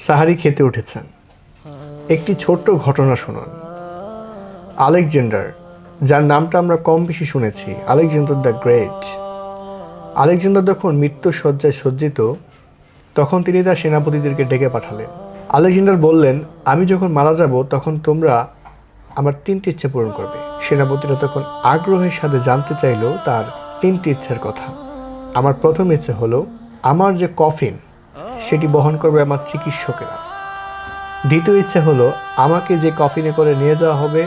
সাহারি খেতে উঠেছেন। একটি ছোট্ট ঘটনা শুনুন। আলেকজান্ডার, যার নামটা আমরা কম বেশি শুনেছি, আলেকজান্ডার দ্য গ্রেট। আলেকজান্ডার যখন মৃত্যুর শয্যায় সজ্জিত, তখন তিনি তার সেনাপতিদেরকে ডেকে পাঠালেন। আলেকজান্ডার বললেন, আমি যখন মারা যাব তখন তোমরা আমার 3টি ইচ্ছা পূরণ করবে। সেনাপতিরা তখন আগ্রহের সাথে জানতে চাইল তার 3টি ইচ্ছার কথা। আমার প্রথম ইচ্ছা হলো, আমার যে কফিন সেটি বহন করবে আমার চিকিৎসকেরা। দ্বিতীয় ইচ্ছা হলো, আমাকে যে কফিনে করে নিয়ে যাওয়া হবে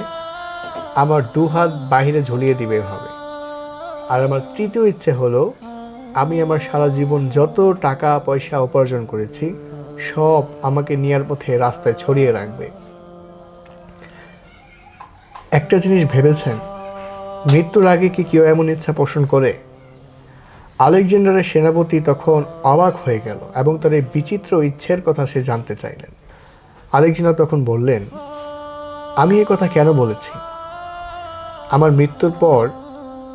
আমার 2 হাত বাহিরে ঝুলিয়ে দিবে হবে। আর আমার তৃতীয় ইচ্ছে হলো, আমি আমার সারা জীবন যত টাকা পয়সা উপার্জন করেছি সব আমাকে নেয়ার পথে রাস্তায় ছড়িয়ে রাখবে। একটা জিনিস ভেবেছেন, মৃত্যুর আগে কি কেউ এমন ইচ্ছা পোষণ করে? আলেকজান্ডারের সেনাপতি তখন অবাক হয়ে গেল এবং তার এই বিচিত্র ইচ্ছের কথা সে জানতে চাইলেন। আলেকজান্ডার তখন বললেন, আমি এ কথা কেন বলেছি? আমার মৃত্যুর পর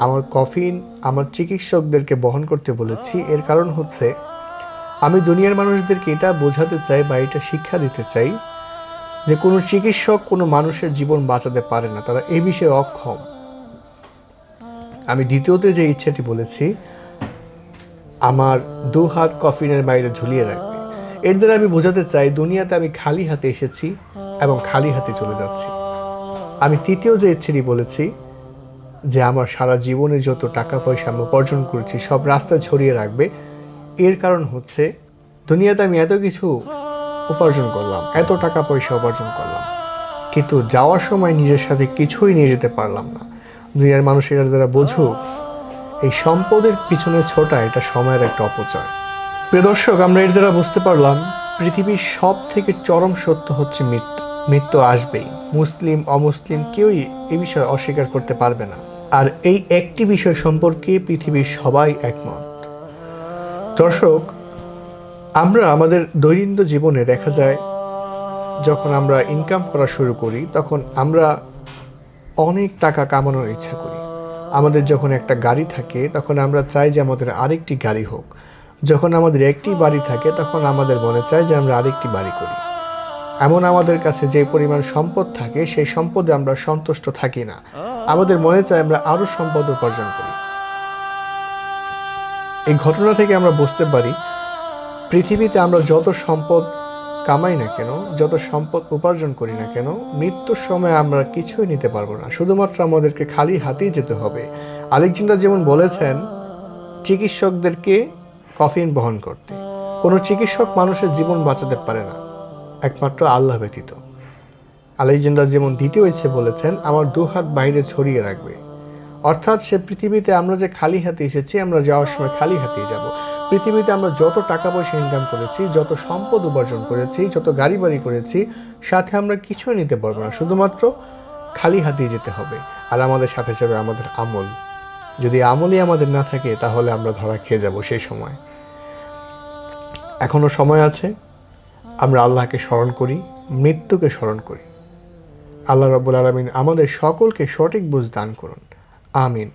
আমার কফিন আমার চিকিৎসকদেরকে বহন করতে বলেছি। এর কারণ হচ্ছে, আমি দুনিয়ার মানুষদেরকে এটা বোঝাতে চাই বা এটা শিক্ষা দিতে চাই যে কোনো চিকিৎসক কোনো মানুষের জীবন বাঁচাতে পারে না, তারা এই বিষয়ে অক্ষম। আমি দ্বিতীয়তে যে ইচ্ছাটি বলেছি, আমার 2 হাত কফিনের বাইরে ঝুলিয়ে রাখবে। এর দ্বারা আমি বোঝাতে চাই দুনিয়াতে আমি খালি হাতে এসেছি এবং খালি হাতে চলে যাচ্ছি। আমি তৃতীয় যে ইচ্ছেটি বলেছি যে আমার সারা জীবনে যত টাকা পয়সা আমি উপার্জন করেছি সব রাস্তায় ছড়িয়ে রাখবে। এর কারণ হচ্ছে, দুনিয়াতে আমি এত কিছু উপার্জন করলাম, এত টাকা পয়সা উপার্জন করলাম, কিন্তু যাওয়ার সময় নিজের সাথে কিছুই নিয়ে যেতে পারলাম না। দুনিয়ার মানুষের দ্বারা বুঝুক এই সম্পদের পিছনে ছোটা এটা সময়ের একটা অপচয়। প্রিয় দর্শক, আমরা এর দ্বারা বুঝতে পারলাম পৃথিবীর সব থেকে চরম সত্য হচ্ছে মৃত্যু। মৃত্যু আসবেই, মুসলিম অমুসলিম কেউই এই বিষয়ে অস্বীকার করতে পারবে না। আর এই একটি বিষয় সম্পর্কে পৃথিবীর সবাই একমত। দর্শক, আমরা আমাদের দৈনন্দিন জীবনে দেখা যায় যখন আমরা ইনকাম করা শুরু করি তখন আমরা অনেক টাকা কামানোর ইচ্ছা করি। আমাদের যখন একটা গাড়ি থাকে তখন আমরা চাই যে আমাদের আরেকটি গাড়ি হোক। যখন আমাদের একটি বাড়ি থাকে তখন আমাদের মনে চায় যে আমরা আরেকটি বাড়ি করি। এমন আমাদের কাছে যে পরিমাণ সম্পদ থাকে সেই সম্পদে আমরা সন্তুষ্ট থাকি না, আমাদের মনে চায় আমরা আরও সম্পদ উপার্জন করি। এই ঘটনা থেকে আমরা বুঝতে পারি পৃথিবীতে আমরা যত সম্পদ কামাই না কেন, যত সম্পদ উপার্জন করি না কেন, মৃত্যুর সময় আমরা কিছুই নিতে পারবো না, শুধুমাত্র আমাদেরকে খালি হাতেই যেতে হবে। আলেকজান্ডার যেমন বলেছেন চিকিৎসকদেরকে কফিন বহন করতে। কোনো চিকিৎসক মানুষের জীবন বাঁচাতে পারে না একমাত্র আল্লাহ ব্যতীত। আলেকজান্ডার যেমন দ্বিতীয় ইচ্ছে বলেছেন, আমার 2 হাত বাইরে ছড়িয়ে রাখবে। অর্থাৎ সে পৃথিবীতে আমরা যে খালি হাতে এসেছি আমরা যাওয়ার সময় খালি হাতেই যাব। পৃথিবীতে আমরা যত টাকা পয়সা ইনকাম করেছি, যত সম্পদ উপার্জন করেছি, যত গাড়ি বাড়ি করেছি, সাথে আমরা কিছুই নিতে পারবো না, শুধুমাত্র খালি হাতেই যেতে হবে। আর আমাদের সাথে যাবে আমাদের আমল। যদি আমলই আমাদের না থাকে তাহলে আমরা ধরা খেয়ে যাব সেই সময়। এখনো সময় আছে, আমরা আল্লাহকে স্মরণ করি, মৃত্যুকে স্মরণ করি। আল্লাহ রাব্বুল আলামিন আমাদের সকলকে সঠিক বুঝ দান করুন। আমিন।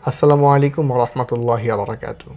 আসসালামু আলাইকুম ওয়া রাহমাতুল্লাহি ওয়া বারাকাতুহু।